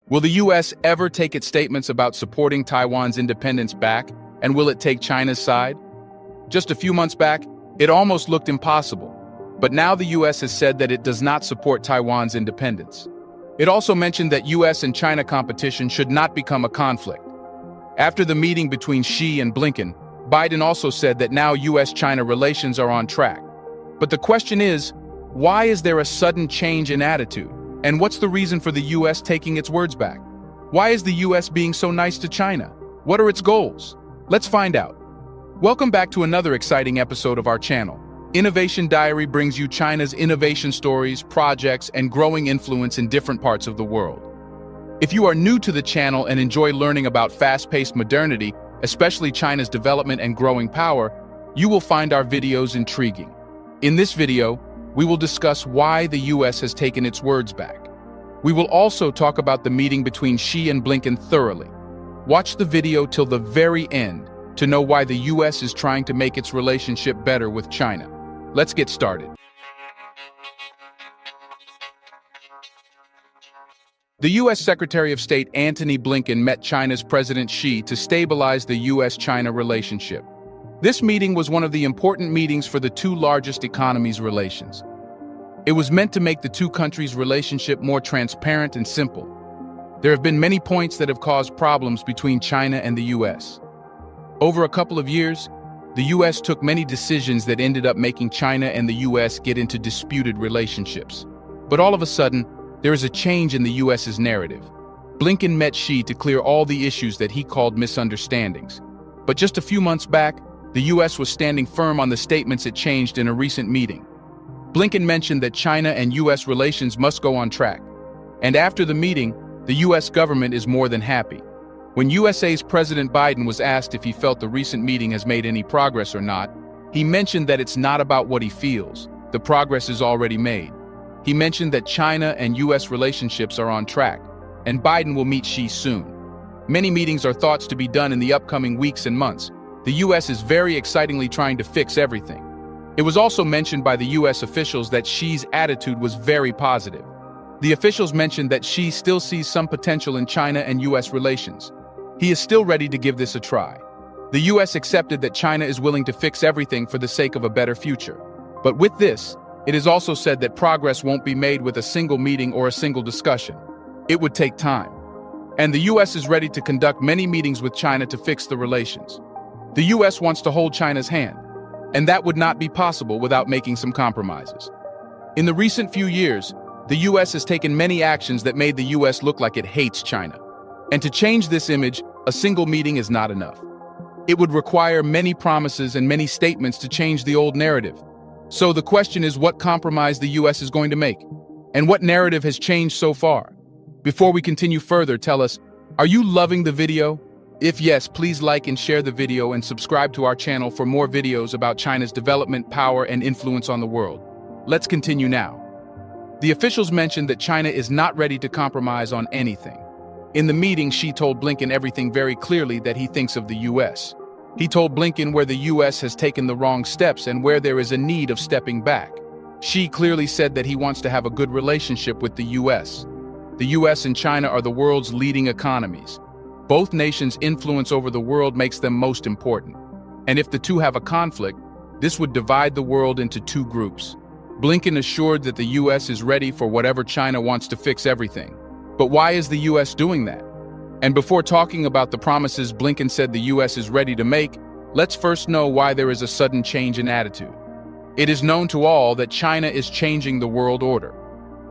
Will the US ever take its statements about supporting Taiwan's independence back, and will it take China's side? Just a few months back, it almost looked impossible, but now the US has said that it does not support Taiwan's independence. It also mentioned that US and China competition should not become a conflict. After the meeting between Xi and Blinken, Biden also said that now US-China relations are on track. But the question is, why is there a sudden change in attitude? And what's the reason for the US taking its words back? Why is the US being so nice to China? What are its goals? Let's find out. Welcome back to another exciting episode of our channel. Innovation Diary brings you China's innovation stories, projects, and growing influence in different parts of the world. If you are new to the channel and enjoy learning about fast-paced modernity, especially China's development and growing power, you will find our videos intriguing. In this video, we will discuss why the US has taken its words back. We will also talk about the meeting between Xi and Blinken thoroughly. Watch the video till the very end to know why the US is trying to make its relationship better with China. Let's get started. The U.S. Secretary of State Antony Blinken met China's President Xi to stabilize the U.S.-China relationship. This meeting was one of the important meetings for the two largest economies' relations. It was meant to make the two countries' relationship more transparent and simple. There have been many points that have caused problems between China and the U.S. Over a couple of years, the U.S. took many decisions that ended up making China and the U.S. get into disputed relationships. But all of a sudden, there is a change in the U.S.'s narrative. Blinken met Xi to clear all the issues that he called misunderstandings. But just a few months back, the U.S. was standing firm on the statements it changed in a recent meeting. Blinken mentioned that China and U.S. relations must go on track. And after the meeting, the U.S. government is more than happy. When USA's President Biden was asked if he felt the recent meeting has made any progress or not, he mentioned that it's not about what he feels. The progress is already made. He mentioned that China and U.S. relationships are on track, and Biden will meet Xi soon. Many meetings are thought to be done in the upcoming weeks and months. The U.S. is very excitingly trying to fix everything. It was also mentioned by the U.S. officials that Xi's attitude was very positive. The officials mentioned that Xi still sees some potential in China and U.S. relations. He is still ready to give this a try. The U.S. accepted that China is willing to fix everything for the sake of a better future. But with this, it is also said that progress won't be made with a single meeting or a single discussion. It would take time. And the U.S. is ready to conduct many meetings with China to fix the relations. The U.S. wants to hold China's hand, and that would not be possible without making some compromises. In the recent few years, the U.S. has taken many actions that made the U.S. look like it hates China. And to change this image, a single meeting is not enough. It would require many promises and many statements to change the old narrative. So the question is what compromise the U.S. is going to make, and what narrative has changed so far. Before we continue further, tell us, are you loving the video? If yes, please like and share the video and subscribe to our channel for more videos about China's development, power, and influence on the world. Let's continue now. The officials mentioned that China is not ready to compromise on anything. In the meeting, Xi told Blinken everything very clearly that he thinks of the U.S. He told Blinken where the U.S. has taken the wrong steps and where there is a need of stepping back. Xi clearly said that he wants to have a good relationship with the U.S. The U.S. and China are the world's leading economies. Both nations' influence over the world makes them most important. And if the two have a conflict, this would divide the world into two groups. Blinken assured that the U.S. is ready for whatever China wants to fix everything. But why is the U.S. doing that? And before talking about the promises Blinken said the U.S. is ready to make, let's first know why there is a sudden change in attitude. It is known to all that China is changing the world order.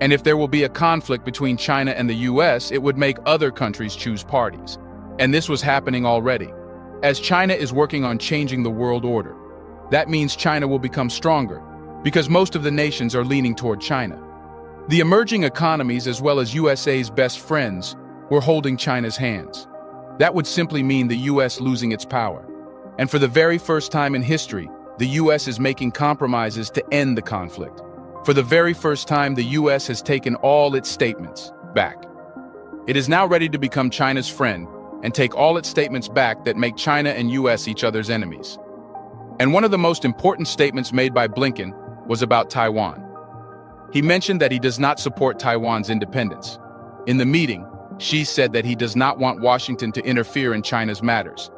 And if there will be a conflict between China and the U.S., it would make other countries choose parties. And this was happening already. As China is working on changing the world order, that means China will become stronger, because most of the nations are leaning toward China. The emerging economies, as well as USA's best friends, were holding China's hands. That would simply mean the U.S. losing its power. And for the very first time in history, the U.S. is making compromises to end the conflict. For the very first time, the U.S. has taken all its statements back. It is now ready to become China's friend and take all its statements back that make China and U.S. each other's enemies. And one of the most important statements made by Blinken was about Taiwan. He mentioned that he does not support Taiwan's independence. In the meeting, Xi said that he does not want Washington to interfere in China's matters.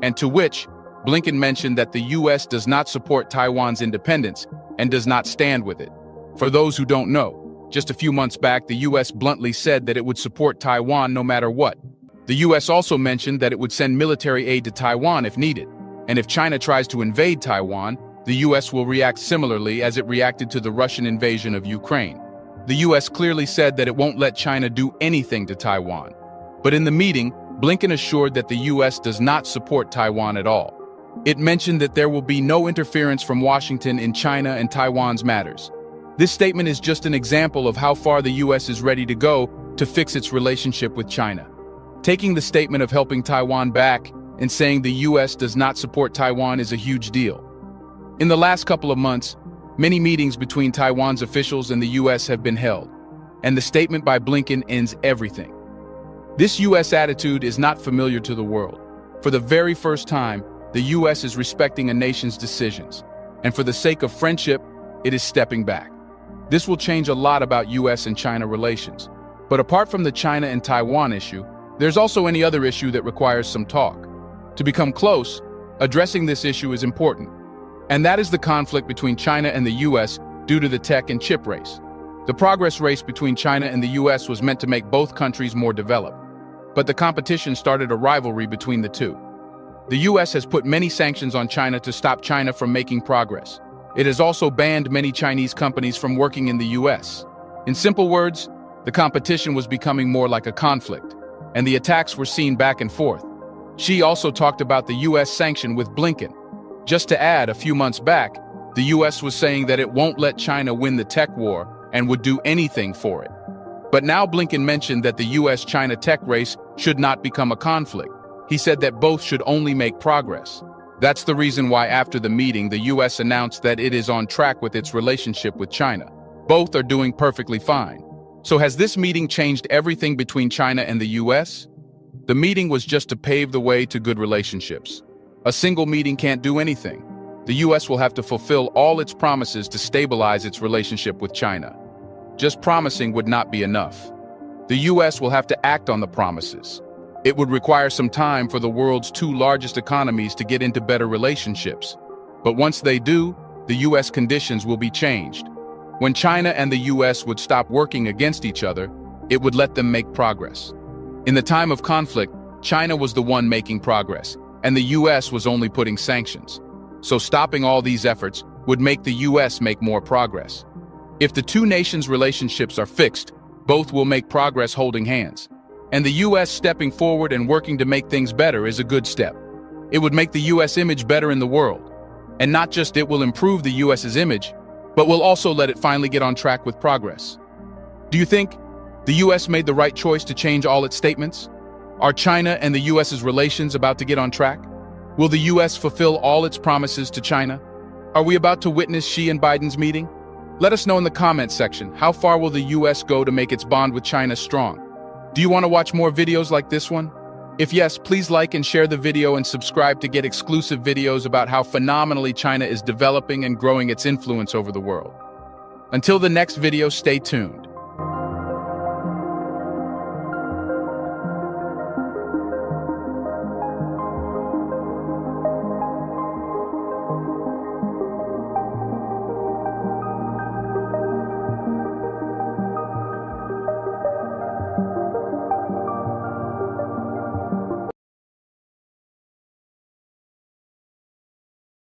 And to which, Blinken mentioned that the U.S. does not support Taiwan's independence and does not stand with it. For those who don't know, just a few months back, the U.S. bluntly said that it would support Taiwan no matter what. The U.S. also mentioned that it would send military aid to Taiwan if needed. And if China tries to invade Taiwan, the U.S. will react similarly as it reacted to the Russian invasion of Ukraine. The U.S. clearly said that it won't let China do anything to Taiwan. But in the meeting, Blinken assured that the U.S. does not support Taiwan at all. It mentioned that there will be no interference from Washington in China and Taiwan's matters. This statement is just an example of how far the U.S. is ready to go to fix its relationship with China. Taking the statement of helping Taiwan back and saying the U.S. does not support Taiwan is a huge deal. In the last couple of months, many meetings between Taiwan's officials and the U.S. have been held, and the statement by Blinken ends everything. This U.S. attitude is not familiar to the world. For the very first time, the U.S. is respecting a nation's decisions, and for the sake of friendship, it is stepping back. This will change a lot about U.S. and China relations. But apart from the China and Taiwan issue, there's also any other issue that requires some talk. To become close, addressing this issue is important. And that is the conflict between China and the U.S. due to the tech and chip race. The progress race between China and the U.S. was meant to make both countries more developed. But the competition started a rivalry between the two. The U.S. has put many sanctions on China to stop China from making progress. It has also banned many Chinese companies from working in the U.S. In simple words, the competition was becoming more like a conflict, and the attacks were seen back and forth. Xi also talked about the U.S. sanction with Blinken. Just to add, a few months back, the U.S. was saying that it won't let China win the tech war and would do anything for it. But now Blinken mentioned that the U.S.-China tech race should not become a conflict. He said that both should only make progress. That's the reason why after the meeting, the U.S. announced that it is on track with its relationship with China. Both are doing perfectly fine. So has this meeting changed everything between China and the U.S.? The meeting was just to pave the way to good relationships. A single meeting can't do anything. The U.S. will have to fulfill all its promises to stabilize its relationship with China. Just promising would not be enough. The U.S. will have to act on the promises. It would require some time for the world's two largest economies to get into better relationships. But once they do, the U.S. conditions will be changed. When China and the U.S. would stop working against each other, it would let them make progress. In the time of conflict, China was the one making progress, and the U.S. was only putting sanctions. So stopping all these efforts would make the U.S. make more progress. If the two nations' relationships are fixed, both will make progress holding hands. And the U.S. stepping forward and working to make things better is a good step. It would make the U.S. image better in the world. And not just it will improve the U.S.'s image, but will also let it finally get on track with progress. Do you think the U.S. made the right choice to change all its statements? Are China and the U.S.'s relations about to get on track? Will the U.S. fulfill all its promises to China? Are we about to witness Xi and Biden's meeting? Let us know in the comments section, how far will the U.S. go to make its bond with China strong? Do you want to watch more videos like this one? If yes, please like and share the video and subscribe to get exclusive videos about how phenomenally China is developing and growing its influence over the world. Until the next video, stay tuned.